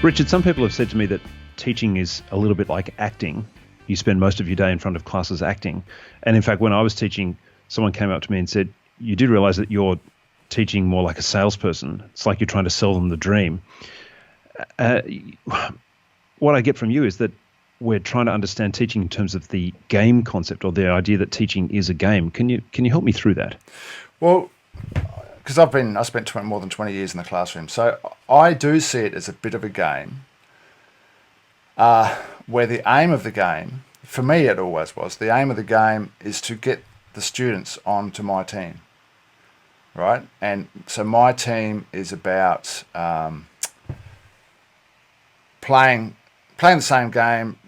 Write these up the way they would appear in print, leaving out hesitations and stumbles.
Richard, some people have said to me that teaching is a little bit like acting. You spend most of your day in front of classes acting. And in fact, when I was teaching, someone came up to me and said, you do realize that you're teaching more like a salesperson. It's like you're trying to sell them the dream. What I get from you is that we're trying to understand teaching in terms of the game concept, or the idea that teaching is a game. Can you help me through that? Well, because I spent more than 20 years in the classroom, so I do see it as a bit of a game, where the aim of the game, for me it always was, the aim of the game is to get the students onto my team, right? And so my team is about playing the same game,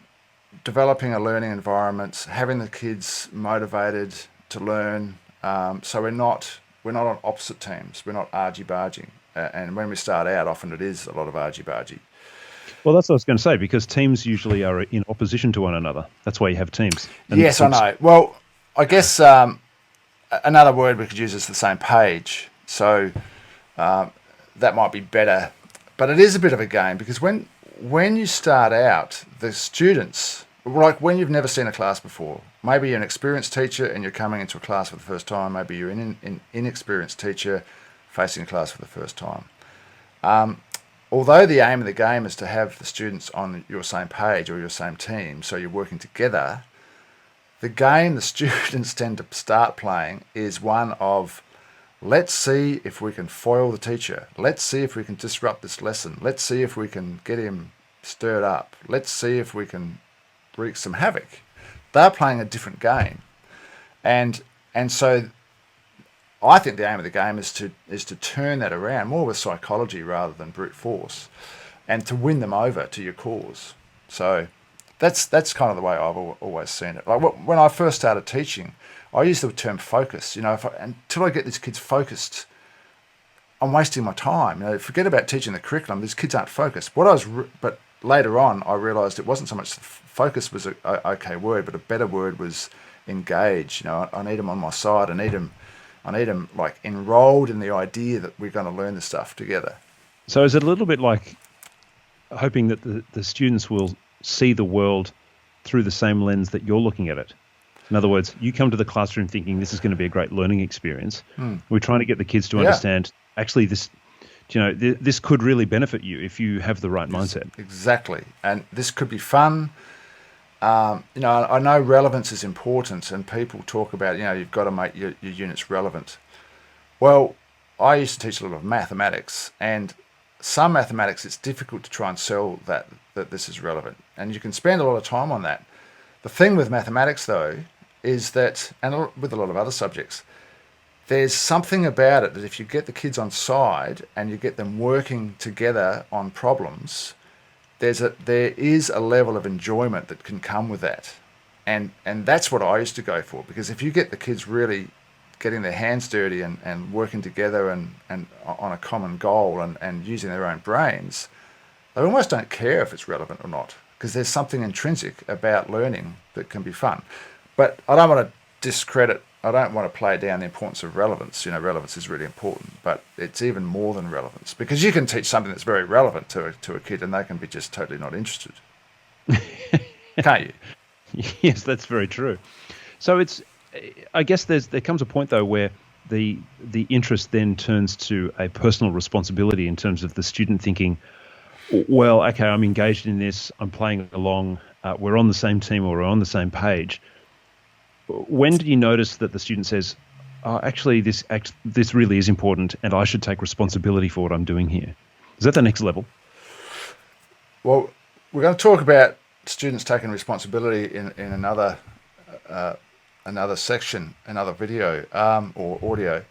developing a learning environment, having the kids motivated to learn. So we're not on opposite teams. We're not argy-bargy. And when we start out, often it is a lot of argy-bargy. Well, that's what I was going to say, because teams usually are in opposition to one another. That's why you have teams. And yes, I know. Well, I guess another word we could use is the same page. So that might be better. But it is a bit of a game, because when you start out, the students, like when you've never seen a class before, maybe you're an experienced teacher and you're coming into a class for the first time, maybe you're an inexperienced teacher facing a class for the first time. Although the aim of the game is to have the students on your same page or your same team, so you're working together, the game the students tend to start playing is one of, let's see if we can foil the teacher. Let's see if we can disrupt this lesson. Let's see if we can get him stirred up. Let's see if we can wreak some havoc. They're playing a different game. And so I think the aim of the game is to turn that around, more with psychology rather than brute force, and to win them over to your cause. So that's kind of the way I've always seen it. Like when I first started teaching, I use the term focus. Until I get these kids focused, I'm wasting my time. Forget about teaching the curriculum. These kids aren't focused. But later on, I realised it wasn't so much focus was a okay word, but a better word was engage. I need them on my side. I need them like enrolled in the idea that we're going to learn this stuff together. So is it a little bit like hoping that the students will see the world through the same lens that you're looking at it? In other words, you come to the classroom thinking this is going to be a great learning experience. We're trying to get the kids to understand, actually, this could really benefit you if you have the right mindset. Exactly. And this could be fun. I know relevance is important, and people talk about, you've got to make your units relevant. Well, I used to teach a lot of mathematics, and some mathematics, it's difficult to try and sell that this is relevant. And you can spend a lot of time on that. The thing with mathematics, though, is that, and with a lot of other subjects, there's something about it that if you get the kids on side and you get them working together on problems, there is a level of enjoyment that can come with that. And that's what I used to go for, because if you get the kids really getting their hands dirty and working together and on a common goal and using their own brains, they almost don't care if it's relevant or not, because there's something intrinsic about learning that can be fun. But I don't want to play down the importance of relevance. Relevance is really important, but it's even more than relevance, because you can teach something that's very relevant to a kid and they can be just totally not interested. Can't you? Yes, that's very true. So I guess there comes a point, though, where the interest then turns to a personal responsibility in terms of the student thinking, well, okay, I'm engaged in this, I'm playing along, we're on the same team or we're on the same page. When do you notice that the student says, actually, this really is important and I should take responsibility for what I'm doing here? Is that the next level? Well, we're going to talk about students taking responsibility in another section, another video or audio.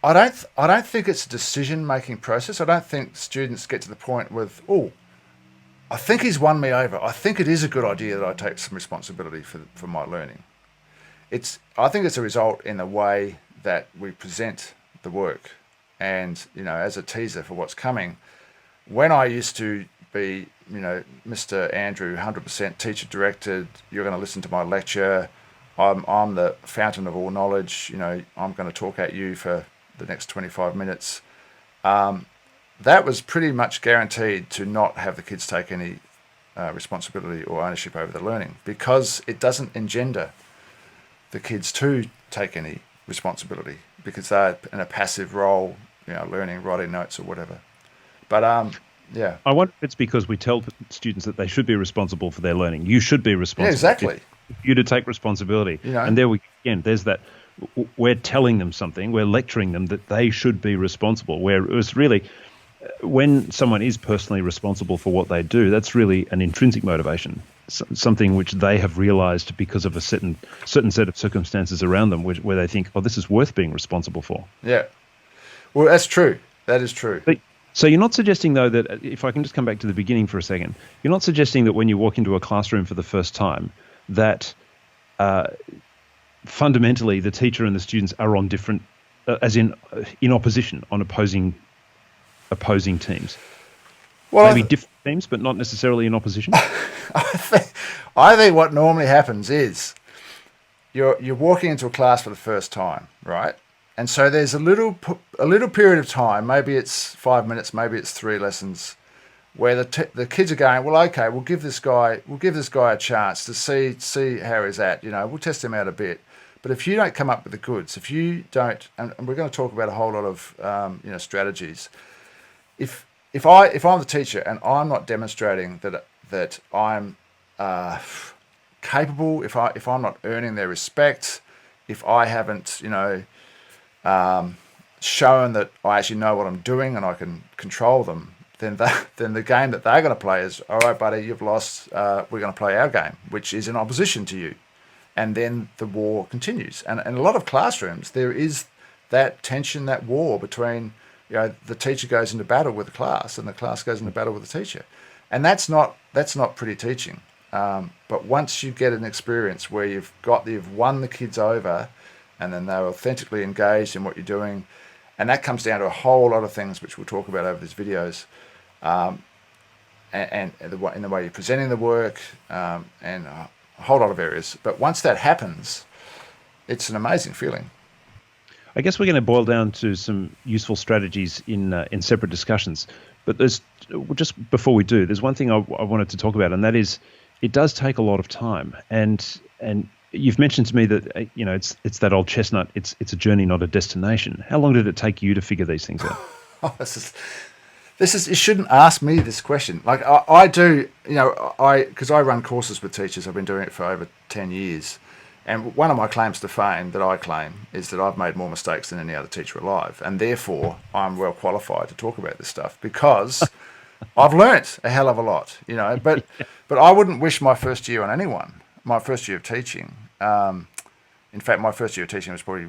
I don't think it's a decision-making process. I don't think students get to the point with, I think he's won me over. I think it is a good idea that I take some responsibility for my learning. I think it's a result in the way that we present the work. And, as a teaser for what's coming, when I used to be, Mr. Andrew, 100% teacher directed, you're going to listen to my lecture, I'm the fountain of all knowledge, I'm going to talk at you for the next 25 minutes, that was pretty much guaranteed to not have the kids take any responsibility or ownership over the learning, because it doesn't engender the kids to take any responsibility, because they're in a passive role, learning, writing notes or whatever. But yeah. I wonder if it's because we tell students that they should be responsible for their learning. You should be responsible. Yeah, exactly. It's you to take responsibility. And there's that. We're telling them something. We're lecturing them that they should be responsible. Where it was really, when someone is personally responsible for what they do, that's really an intrinsic motivation, something which they have realized because of a certain set of circumstances around them, where they think, oh, this is worth being responsible for. Yeah. Well, that's true. That is true. So you're not suggesting, though, that, if I can just come back to the beginning for a second, you're not suggesting that when you walk into a classroom for the first time that fundamentally the teacher and the students are on different, as in opposition, on opposing teams. Well, maybe different teams, but not necessarily in opposition. I think what normally happens is you're walking into a class for the first time, right? And so there's a little period of time, maybe it's 5 minutes, maybe it's 3 lessons, where the kids are going, well, okay, we'll give this guy a chance to see how he's at. We'll test him out a bit. But if you don't come up with the goods, if you don't, and we're going to talk about a whole lot of strategies. If I'm the teacher and I'm not demonstrating that I'm capable, if I'm not earning their respect, if I haven't shown that I actually know what I'm doing and I can control them, then the game that they're going to play is, all right, buddy, you've lost. We're going to play our game, which is in opposition to you, and then the war continues. And in a lot of classrooms, there is that tension, that war between the teacher goes into battle with the class, and the class goes into battle with the teacher, and that's not pretty teaching. But once you get an experience where you've won the kids over, and then they're authentically engaged in what you're doing, and that comes down to a whole lot of things which we'll talk about over these videos, and in the way you're presenting the work, and a whole lot of areas. But once that happens, it's an amazing feeling. I guess we're going to boil down to some useful strategies in separate discussions. But just before we do, there's one thing I wanted to talk about, and that is it does take a lot of time. And you've mentioned to me that it's that old chestnut. It's a journey, not a destination. How long did it take you to figure these things out? This is. You shouldn't ask me this question. Like I do, because I run courses with teachers. I've been doing it for over 10 years. And one of my claims to fame that I claim is that I've made more mistakes than any other teacher alive. And therefore, I'm well qualified to talk about this stuff because I've learnt a hell of a lot, But I wouldn't wish my first year on anyone, my first year of teaching. In fact, my first year of teaching was probably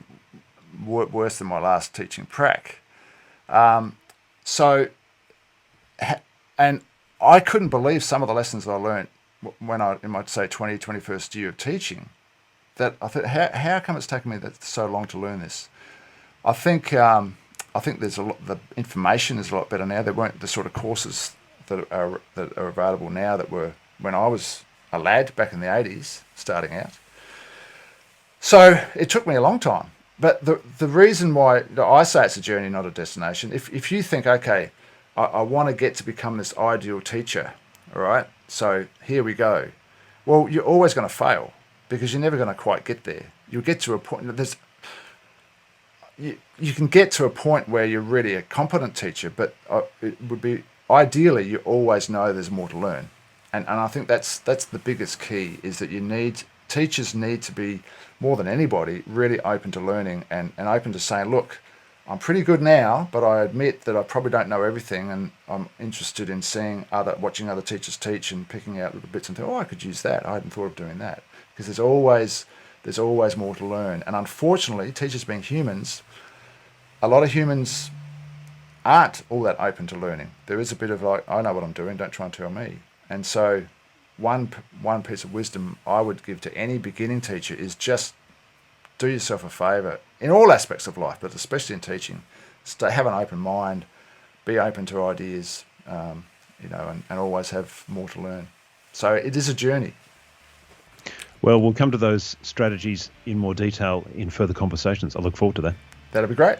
worse than my last teaching prac. And I couldn't believe some of the lessons I learnt when in my, say, 21st year of teaching. That I thought, how come it's taken me so long to learn this? I think there's a lot. The information is a lot better now. There weren't the sort of courses that are available now that were when I was a lad back in the 80s, starting out. So it took me a long time. But the reason why I say it's a journey, not a destination. If you think, okay, I want to get to become this ideal teacher, all right. So here we go. Well, you're always going to fail, because you're never going to quite get there. You'll get to a point. You can get to a point where you're really a competent teacher, but it would be ideally you always know there's more to learn, and I think that's the biggest key, is that teachers need to be, more than anybody, really open to learning and open to saying, look, I'm pretty good now, but I admit that I probably don't know everything, and I'm interested in watching other teachers teach and picking out little bits and think, oh, I could use that. I hadn't thought of doing that. Because there's always more to learn. And unfortunately, teachers being humans, a lot of humans aren't all that open to learning. There is a bit of like, I know what I'm doing, don't try and tell me. And so one piece of wisdom I would give to any beginning teacher is just do yourself a favour in all aspects of life, but especially in teaching. Have an open mind, be open to ideas, and always have more to learn. So it is a journey. Well, we'll come to those strategies in more detail in further conversations. I look forward to that. That'll be great.